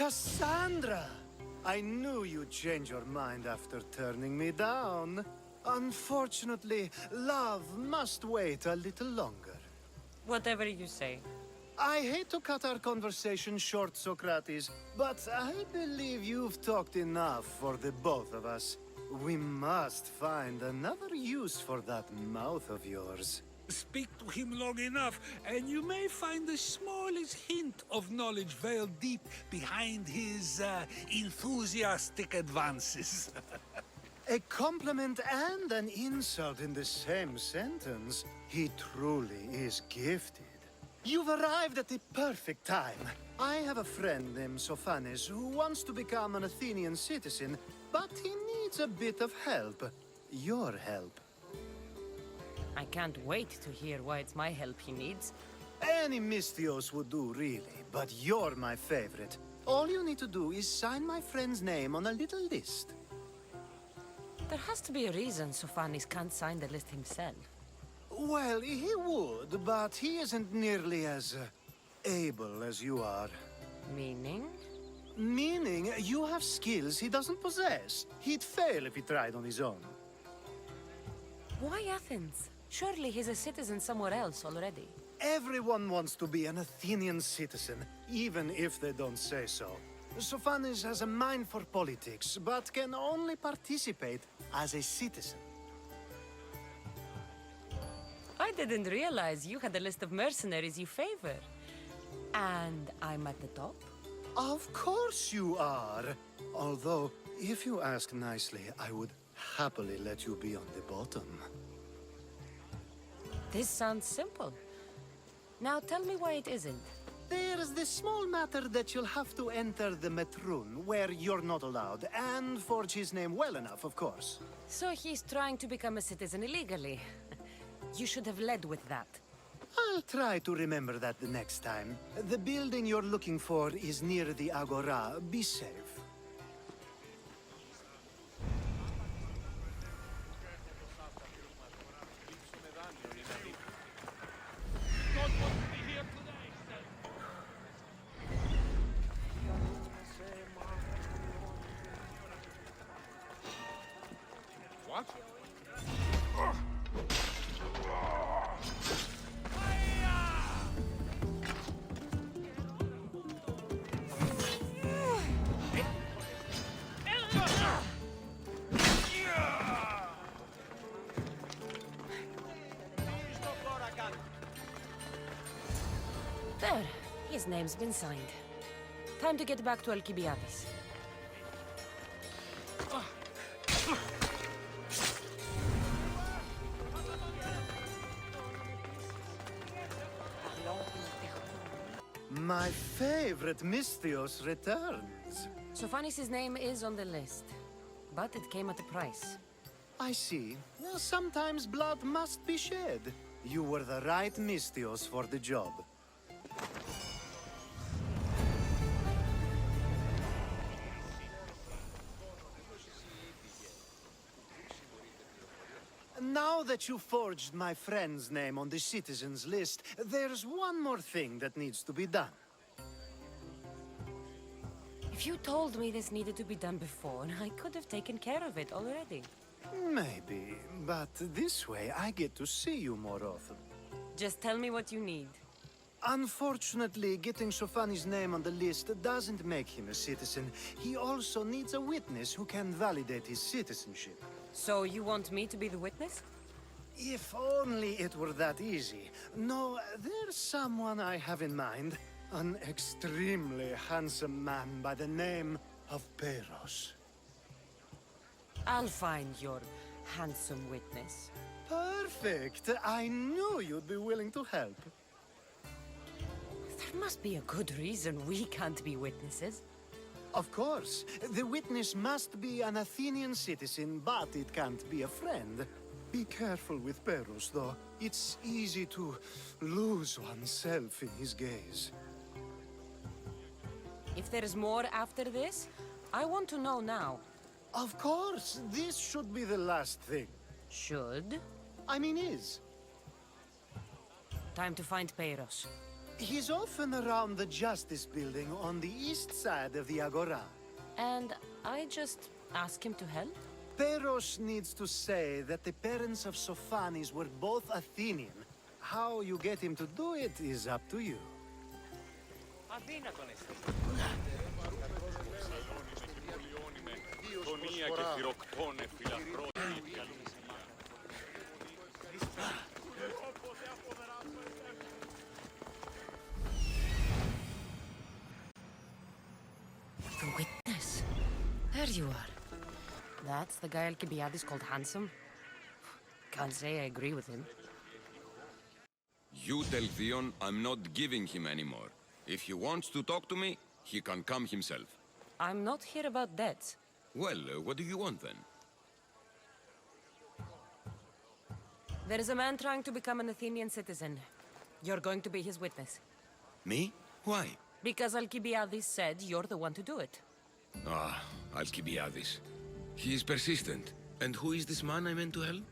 Cassandra! I knew you'd change your mind after turning me down. Unfortunately, love must wait a little longer. Whatever you say. I hate to cut our conversation short, Socrates, but I believe you've talked enough for the both of us. We must find another use for that mouth of yours. Speak to him long enough, and you may find the smallest hint of knowledge veiled deep behind his enthusiastic advances. A compliment and an insult in the same sentence. He truly is gifted. You've arrived at the perfect time. I have a friend named Sophanes who wants to become an Athenian citizen, but he needs a bit of help. Your help. I can't wait to hear why it's my help he needs. Any Mystios would do, really, but you're my favorite. All you need to do is sign my friend's name on a little list. There has to be a reason Sophanis can't sign the list himself. Well, he would, but he isn't nearly as able as you are. Meaning? Meaning, you have skills he doesn't possess. He'd fail if he tried on his own. Why Athens? Surely he's a citizen somewhere else already. Everyone wants to be an Athenian citizen, even if they don't say so. Sophanes has a mind for politics, but can only participate as a citizen. I didn't realize you had a list of mercenaries you favor. And I'm at the top? Of course you are! Although, if you ask nicely, I would happily let you be on the bottom. This sounds simple. Now tell me why it isn't. There's the small matter that you'll have to enter the Metroon, where you're not allowed, and forge his name well enough, of course. So he's trying to become a citizen illegally. You should have led with that. I'll try to remember that the next time. The building you're looking for is near the Agora. Be safe. What? There. His name's been signed. Time to get back to Alcibiades. My favorite Mystios returns. Sophanis' name is on the list, but it came at a price. I see. Well, sometimes blood must be shed. You were the right Mystios for the job. Now that you forged my friend's name on the citizens list, there's one more thing that needs to be done. If you told me this needed to be done before, I could have taken care of it already. Maybe, but this way I get to see you more often. Just tell me what you need. Unfortunately, getting Sophanis' name on the list doesn't make him a citizen. He also needs a witness who can validate his citizenship. So you want me to be the witness? If only it were that easy. No, there's someone I have in mind. An extremely handsome man by the name of Peros. I'll find your handsome witness. Perfect! I knew you'd be willing to help. There must be a good reason we can't be witnesses. Of course. The witness must be an Athenian citizen, but it can't be a friend. Be careful with Peros, though. It's easy to lose oneself in his gaze. If there's more after this, I want to know now. Of course! This should be the last thing. Should? I mean is. Time to find Peiros. He's often around the Justice Building on the east side of the Agora. And I just ask him to help? Peros needs to say that the parents of Sophanis were both Athenian. How you get him to do it is up to you. The witness. There you are. That's the guy Alcibiades called handsome? Can't say I agree with him. You tell Theon I'm not giving him anymore. If he wants to talk to me, he can come himself. I'm not here about debts. Well, what do you want then? There is a man trying to become an Athenian citizen. You're going to be his witness. Me? Why? Because Alcibiades said you're the one to do it. Ah, Alcibiades. He is persistent. And who is this man I meant to help?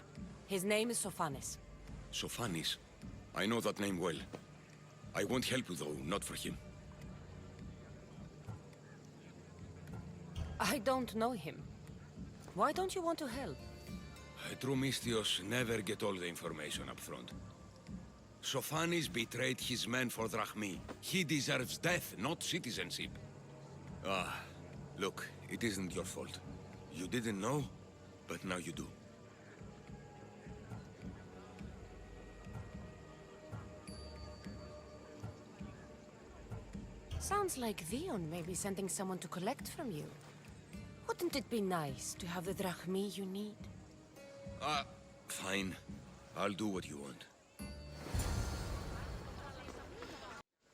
His name is Sophanis. Sophanis. I know that name well. I won't help you though, not for him. I don't know him. Why don't you want to help? True Mystios never get all the information up front. Sophanis betrayed his men for Drachmi. He deserves death, not citizenship. Ah, look, it isn't your fault. You didn't know, but now you do. Sounds like Theon may be sending someone to collect from you. Wouldn't it be nice to have the drachmi you need? Fine. I'll do what you want.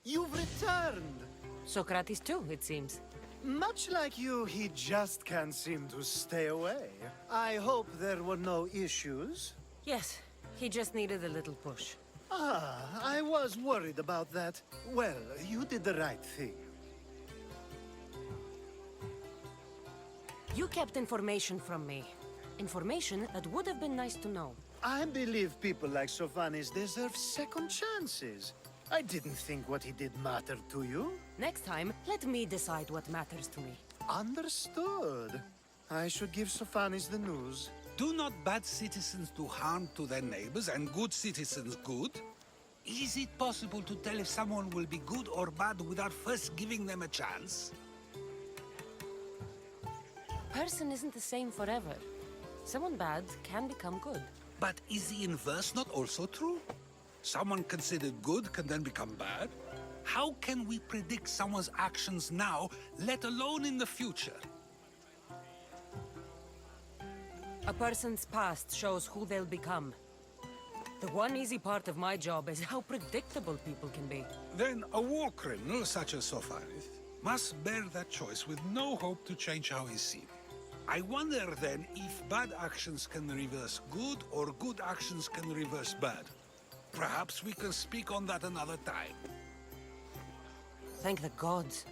You've returned! Socrates too, it seems. Much like you, he just can't seem to stay away. I hope there were no issues. Yes, he just needed a little push. Ah, I was worried about that. Well, you did the right thing. You kept information from me. Information that would have been nice to know. I believe people like Sophanis deserve second chances. I didn't think what he did mattered to you. Next time, let me decide what matters to me. Understood. I should give Sophanis the news. Do not bad citizens do harm to their neighbors and good citizens good? Is it possible to tell if someone will be good or bad without first giving them a chance? Person isn't the same forever. Someone bad can become good. But is the inverse not also true? Someone considered good can then become bad? How can we predict someone's actions now, let alone in the future? A person's past shows who they'll become. The one easy part of my job is how predictable people can be. Then a war criminal such as Sophanis must bear that choice with no hope to change how he's seen. I wonder then if bad actions can reverse good or good actions can reverse bad. Perhaps we can speak on that another time. Thank the gods.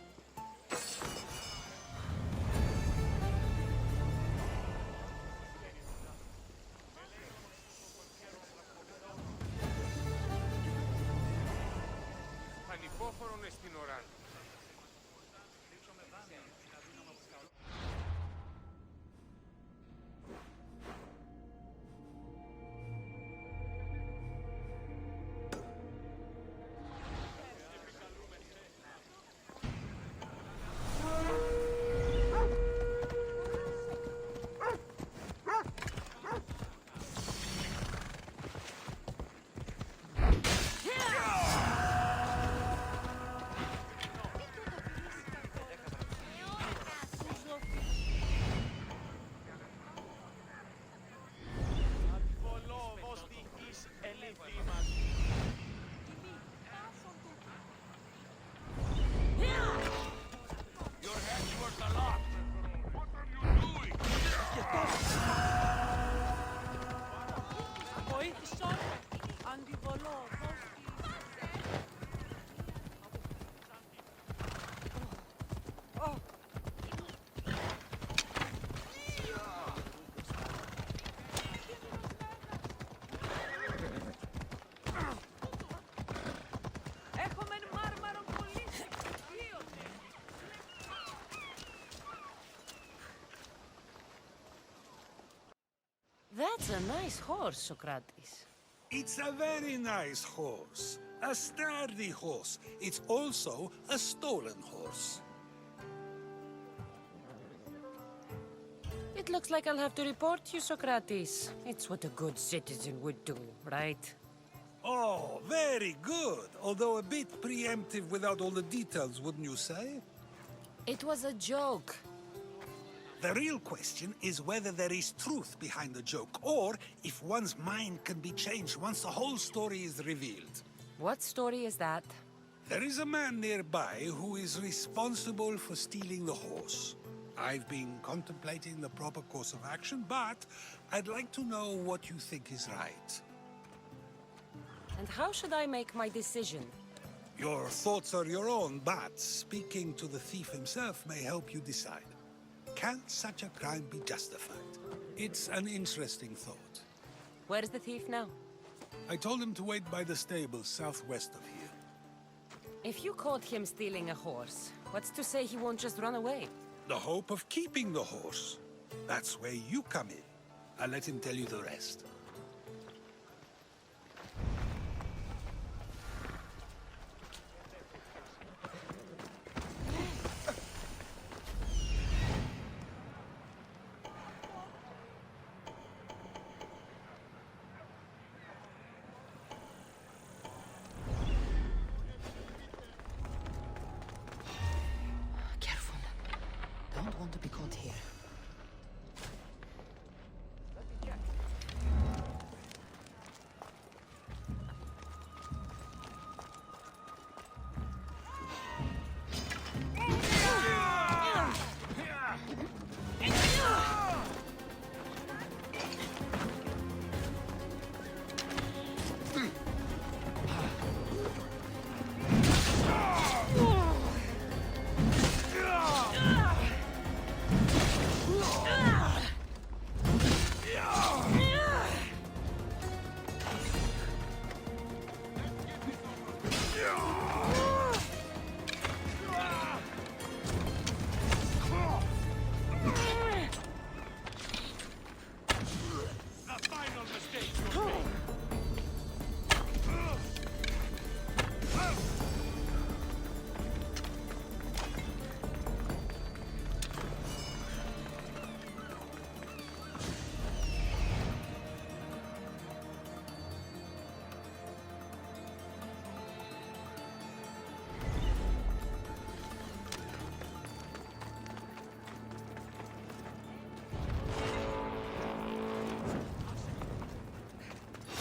a nice horse, Socrates. It's a very nice horse. A sturdy horse. It's also a stolen horse. It looks like I'll have to report you, Socrates. It's what a good citizen would do, right? Oh, very good. Although a bit preemptive without all the details, wouldn't you say? It was a joke. The real question is whether there is truth behind the joke, or if one's mind can be changed once the whole story is revealed. What story is that? There is a man nearby who is responsible for stealing the horse. I've been contemplating the proper course of action, but I'd like to know what you think is right. And how should I make my decision? Your thoughts are your own, but speaking to the thief himself may help you decide. Can such a crime be justified? It's an interesting thought. Where's the thief now? I told him to wait by the stables southwest of here. If you caught him stealing a horse, what's to say he won't just run away? The hope of keeping the horse. That's where you come in. I'll let him tell you the rest. Careful. Don't want to be caught here.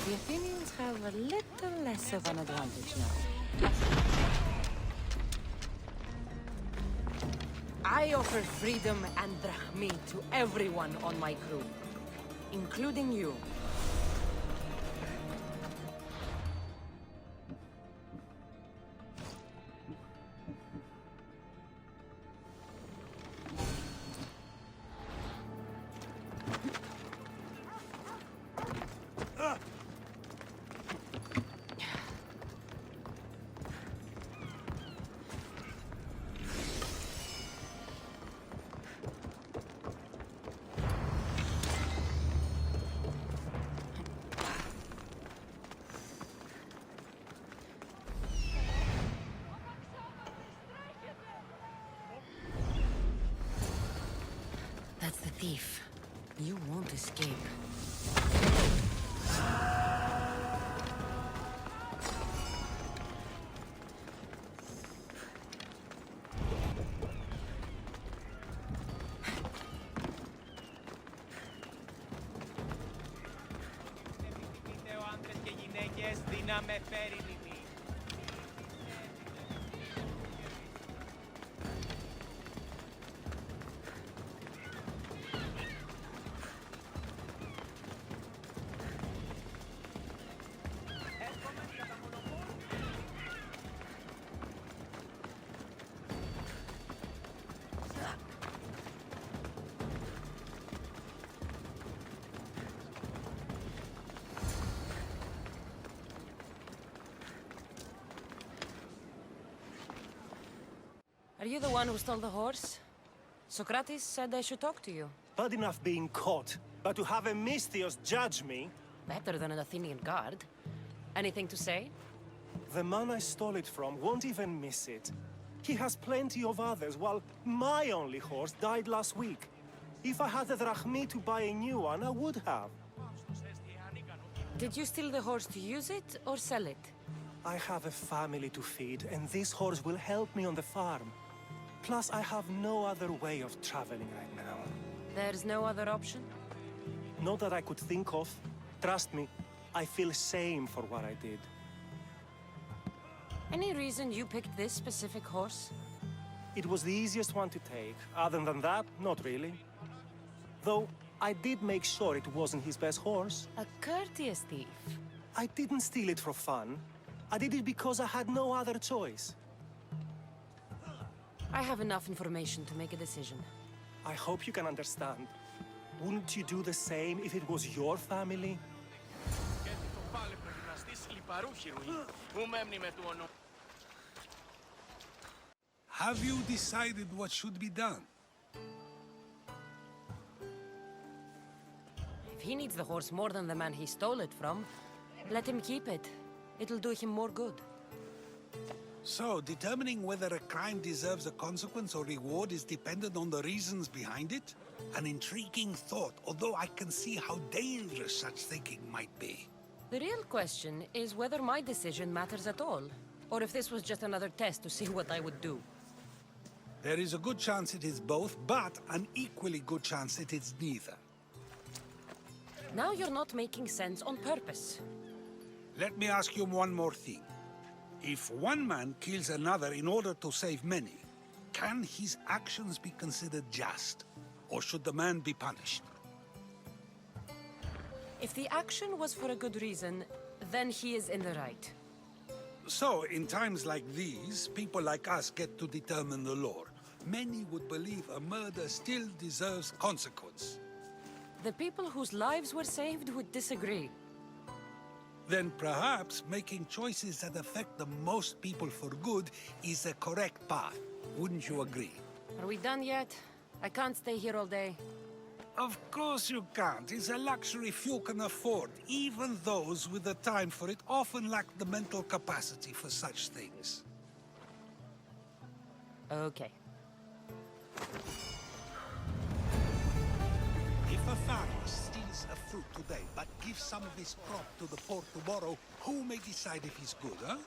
The Athenians have a little less of an advantage now. I offer freedom and drachmi to everyone on my crew, including you. That's the thief. You won't escape. Are you the one who stole the horse? Socrates said I should talk to you. Bad enough being caught. But to have a Misthios judge me, Better than an Athenian guard. Anything to say? the man I stole it from won't even miss it. He has plenty of others, while my only horse died last week. If I had the drachmi to buy a new one, I would have. Did you steal the horse to use it or sell it? I have a family to feed, and this horse will help me on the farm. Plus, I have no other way of traveling right now. There's no other option? Not that I could think of. Trust me, I feel shame for what I did. Any reason you picked this specific horse? It was the easiest one to take. Other than that, not really. Though, I did make sure it wasn't his best horse. A courteous thief. I didn't steal it for fun. I did it because I had no other choice. I have enough information to make a decision. I hope you can understand. Wouldn't you do the same if it was your family? Have you decided what should be done? If he needs the horse more than the man he stole it from, let him keep it. It'll do him more good. So, determining whether a crime deserves a consequence or reward is dependent on the reasons behind it? An intriguing thought, although I can see how dangerous such thinking might be. The real question is whether my decision matters at all, or if this was just another test to see what I would do. There is a good chance it is both, but an equally good chance it is neither. Now you're not making sense on purpose. Let me ask you one more thing. If one man kills another in order to save many, can his actions be considered just? Or should the man be punished? If the action was for a good reason, then he is in the right. So, in times like these, people like us get to determine the law. Many would believe a murder still deserves consequence. The people whose lives were saved would disagree. Then perhaps making choices that affect the most people for good is the correct path. Wouldn't you agree? Are we done yet? I can't stay here all day. Of course you can't. It's a luxury few can afford. Even those with the time for it often lack the mental capacity for such things. Okay. If a farmer steals a fruit today, but gives some of his crop to the poor tomorrow, who may decide if he's good, huh?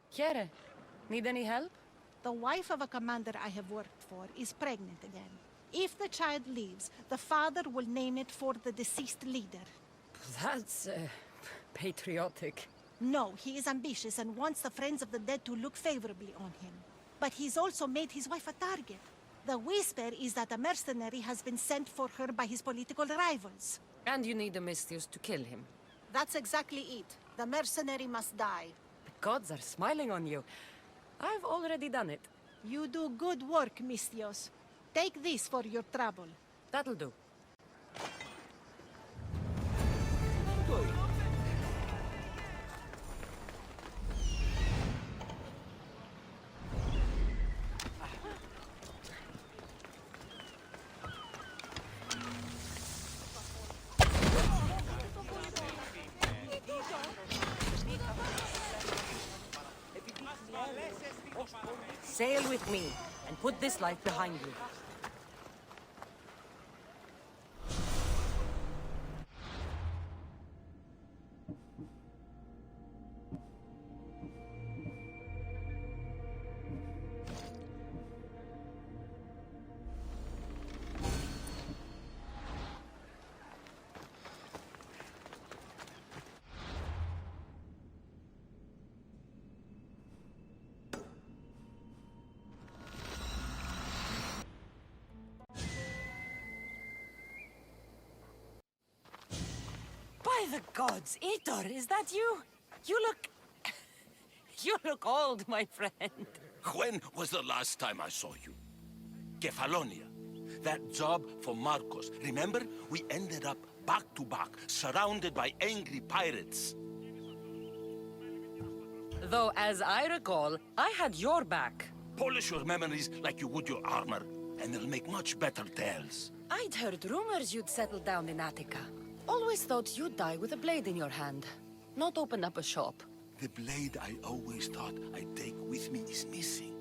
Here, need any help? The wife of a commander I have worked for is pregnant again. If the child leaves, the father will name it for the deceased leader. That's, patriotic. No, he is ambitious and wants the friends of the dead to look favorably on him. But he's also made his wife a target. The whisper is that a mercenary has been sent for her by his political rivals. And you need a Misthios to kill him. That's exactly it. The mercenary must die. The gods are smiling on you. I've already done it. You do good work, Misthios. Take this for your trouble. That'll do. Sail with me, and put this life behind you. By the gods, Itor, is that you? You look... You look old, my friend. When was the last time I saw you? Kefalonia. that job for Marcos. Remember? We ended up back to back, surrounded by angry pirates. Though, as I recall, I had your back. Polish your memories like you would your armor, and they'll make much better tales. I'd heard rumors you'd settled down in Attica. Always thought you'd die with a blade in your hand, not open up a shop. The blade I always thought I'd take with me is missing.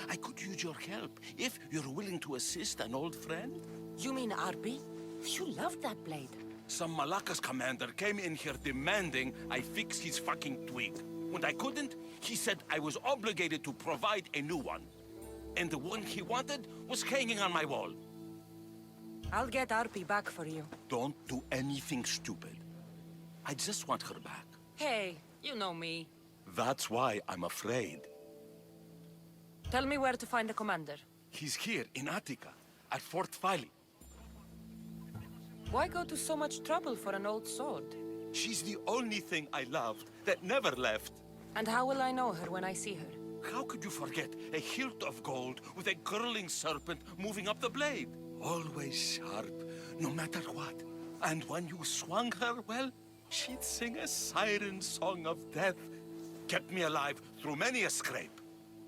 I could use your help, if you're willing to assist an old friend. You mean Arpi? You loved that blade. Some Malakas commander came in here demanding I fix his fucking twig. When I couldn't, he said I was obligated to provide a new one. And the one he wanted was hanging on my wall. I'll get Arpi back for you. Don't do anything stupid. I just want her back. Hey, you know me. That's why I'm afraid. Tell me where to find the commander. He's here in Attica, at Fort Phili. Why go to so much trouble for an old sword? She's the only thing I loved that never left. And how will I know her when I see her? How could you forget a hilt of gold with a curling serpent moving up the blade? Always sharp, no matter what. And when you swung her, well, she'd sing a siren song of death. Kept me alive through many a scrape.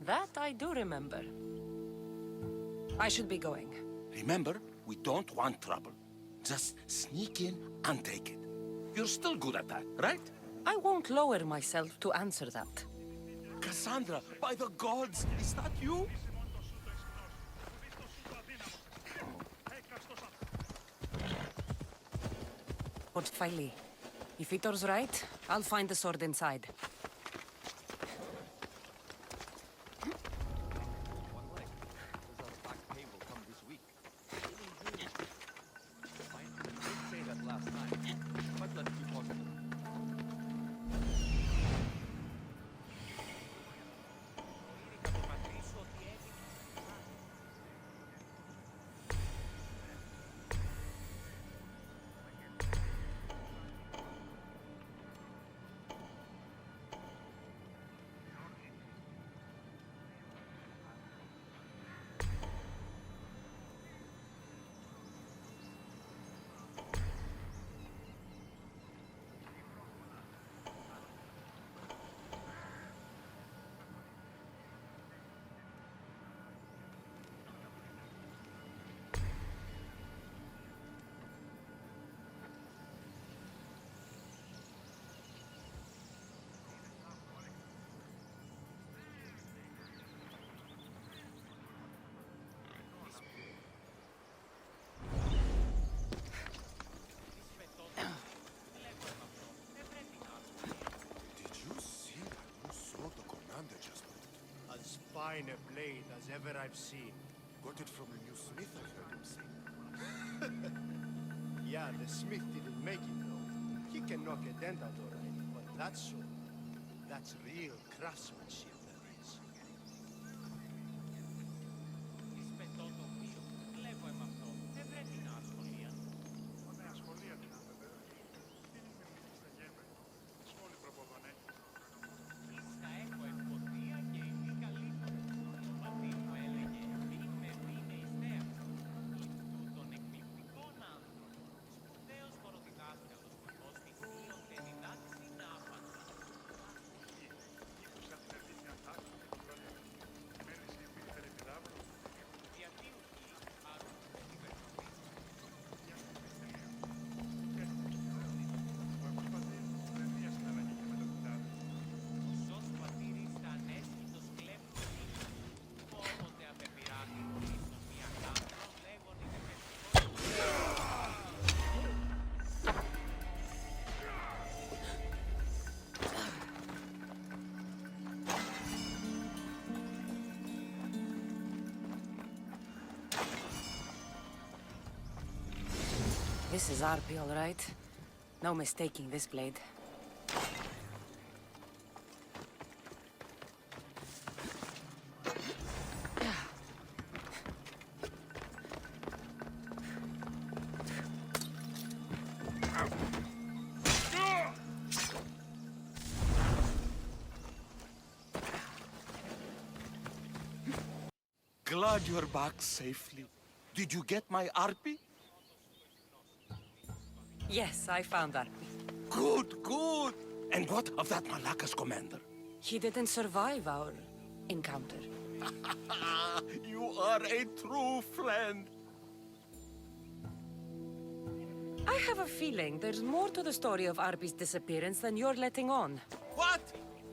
That I do remember. I should be going. Remember, we don't want trouble. Just sneak in and take it. You're still good at that, right? I won't lower myself to answer that. Cassandra, by the gods, is that you? Fort Phili. If Vitor's right, I'll find the sword inside. Fine a blade as ever I've seen. Got it from a new smith, I heard him say. Yeah, the smith didn't make it though. He can knock a dent out alright, but that's so. That's real craftsmanship, that is. This is Arpi, all right. No mistaking this blade. Glad you're back safely. Did you get my Arpi? Yes, I found that. Good, good. And what of that Malacca's commander? He didn't survive our encounter. You are a true friend. I have a feeling there's more to the story of Arpi's disappearance than you're letting on. What?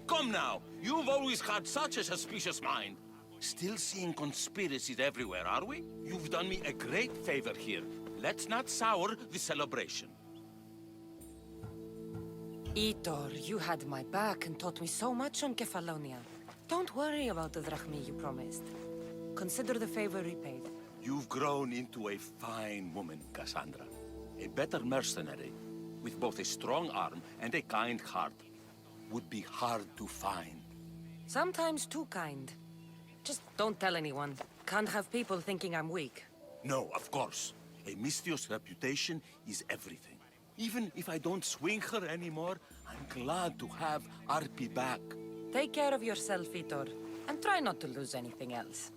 Come now. You've always had such a suspicious mind. Still seeing conspiracies everywhere, are we? You've done me a great favor here. Let's not sour the celebration. Itor, you had my back and taught me so much on Kefalonia. Don't worry about the drachmi you promised. Consider the favor repaid. You've grown into a fine woman, Cassandra. A better mercenary, with both a strong arm and a kind heart, would be hard to find. Sometimes too kind. Just don't tell anyone. Can't have people thinking I'm weak. No, of course. A Misthios reputation is everything. Even if I don't swing her anymore, I'm glad to have Arpi back. Take care of yourself, Itor, and try not to lose anything else.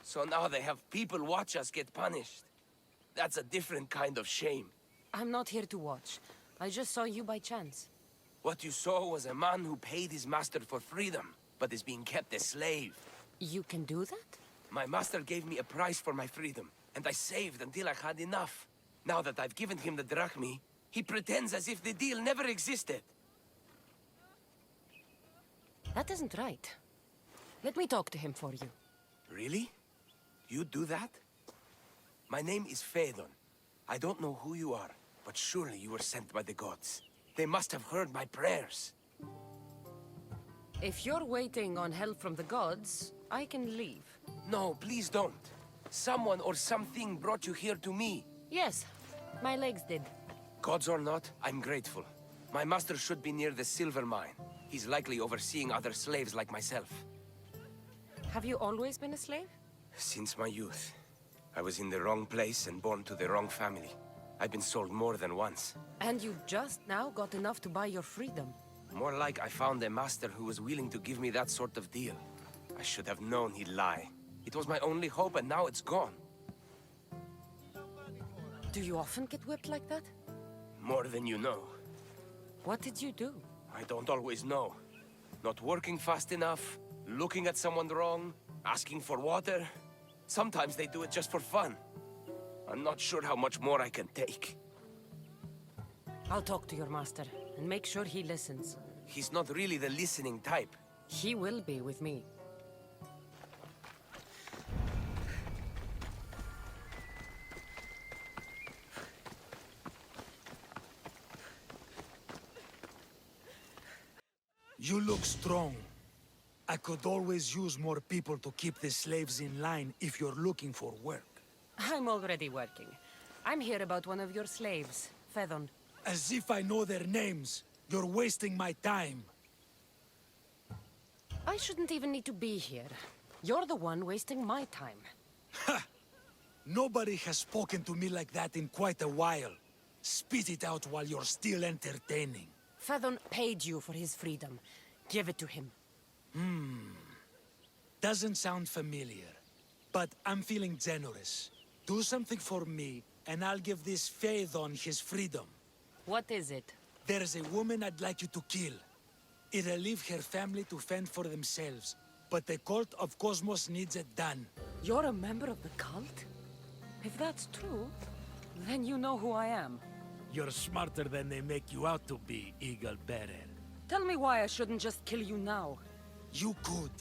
So now they have people watch us get punished. That's a different kind of shame. I'm not here to watch. I just saw you by chance. What you saw was a man who paid his master for freedom, but is being kept a slave. You can do that? My master gave me a price for my freedom, and I saved until I had enough. Now that I've given him the drachmi, he pretends as if the deal never existed. That isn't right. Let me talk to him for you. Really? You do that? My name is Phaedon. I don't know who you are, but surely you were sent by the gods. They must have heard my prayers. If you're waiting on help from the gods, I can leave. No, please don't. Someone or something brought you here to me. Yes, my legs did. Gods or not, I'm grateful. My master should be near the silver mine. He's likely overseeing other slaves like myself. Have you always been a slave? Since my youth. I was in the wrong place and born to the wrong family. I've been sold more than once. And you just now got enough to buy your freedom. More like I found a master who was willing to give me that sort of deal. I should have known he'd lie. It was my only hope, and now it's gone. Do you often get whipped like that? More than you know. What did you do? I don't always know. Not working fast enough, looking at someone wrong, asking for water. Sometimes they do it just for fun. I'm not sure how much more I can take. I'll talk to your master and make sure he listens. He's not really the listening type. He will be with me. You look strong. I could always use more people to keep the slaves in line if you're looking for work. I'm already working. I'm here about one of your slaves, Phaedon. As if I know their names. You're wasting my time. I shouldn't even need to be here. You're the one wasting my time. Ha! Nobody has spoken to me like that in quite a while. Spit it out while you're still entertaining. Phaedon paid you for his freedom. Give it to him. Doesn't sound familiar. But I'm feeling generous. Do something for me, and I'll give this Phaedon his freedom. What is it? There's a woman I'd like you to kill. It'll leave her family to fend for themselves. But the cult of Cosmos needs it done. You're a member of the cult? If that's true, then you know who I am. You're smarter than they make you out to be, Eagle Bearer. Tell me why I shouldn't just kill you now. You could.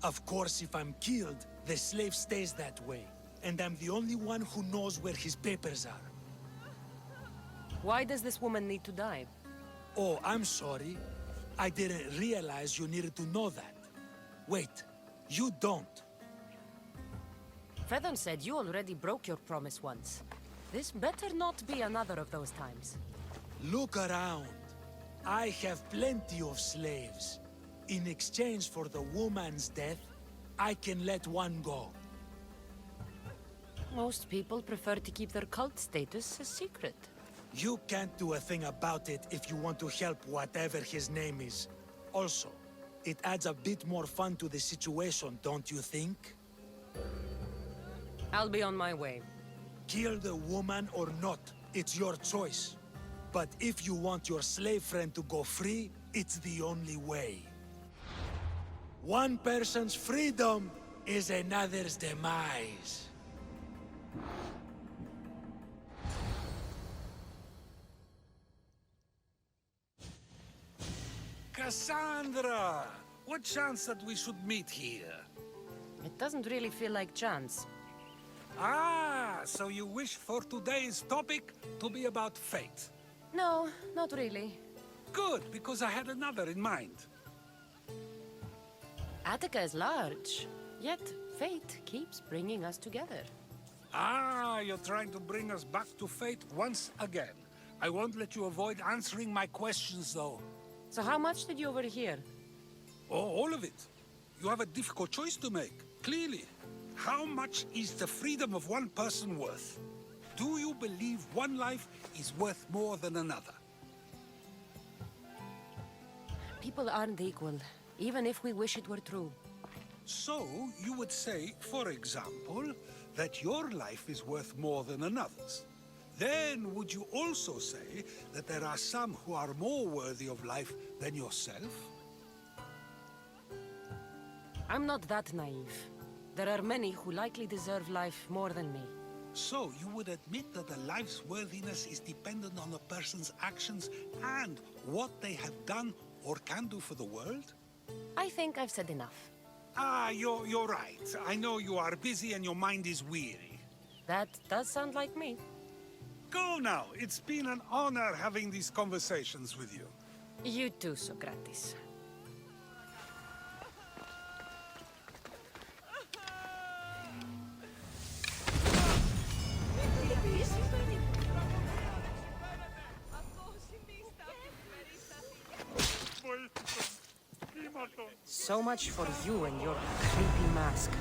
Of course, if I'm killed, the slave stays that way. And I'm the only one who knows where his papers are. Why does this woman need to die? Oh, I'm sorry. I didn't realize you needed to know that. Wait, you don't. Phaedon said you already broke your promise once. This better not be another of those times. Look around. I have plenty of slaves. In exchange for the woman's death, I can let one go. Most people prefer to keep their cult status a secret. You can't do a thing about it if you want to help whatever his name is. Also, it adds a bit more fun to the situation, don't you think? I'll be on my way. Kill the woman or not, it's your choice. But if you want your slave friend to go free, it's the only way. One person's freedom is another's demise. Cassandra! What chance that we should meet here? It doesn't really feel like chance. Ah, so you wish for today's topic to be about fate. No, not really. Good, because I had another in mind. Attica is large, yet fate keeps bringing us together. Ah, you're trying to bring us back to fate once again. I won't let you avoid answering my questions, though. So how much did you overhear? Oh, all of it. You have a difficult choice to make, clearly. How much is the freedom of one person worth? Do you believe one life is worth more than another? People aren't equal, even if we wish it were true. So, you would say, for example, that your life is worth more than another's. Then, would you also say that there are some who are more worthy of life than yourself? I'm not that naive. There are many who likely deserve life more than me. So, you would admit that a life's worthiness is dependent on a person's actions and what they have done or can do for the world? I think I've said enough. Ah, you're right. I know you are busy and your mind is weary. That does sound like me. Go now. It's been an honor having these conversations with you. You too, Socrates. So much for you and your creepy mask.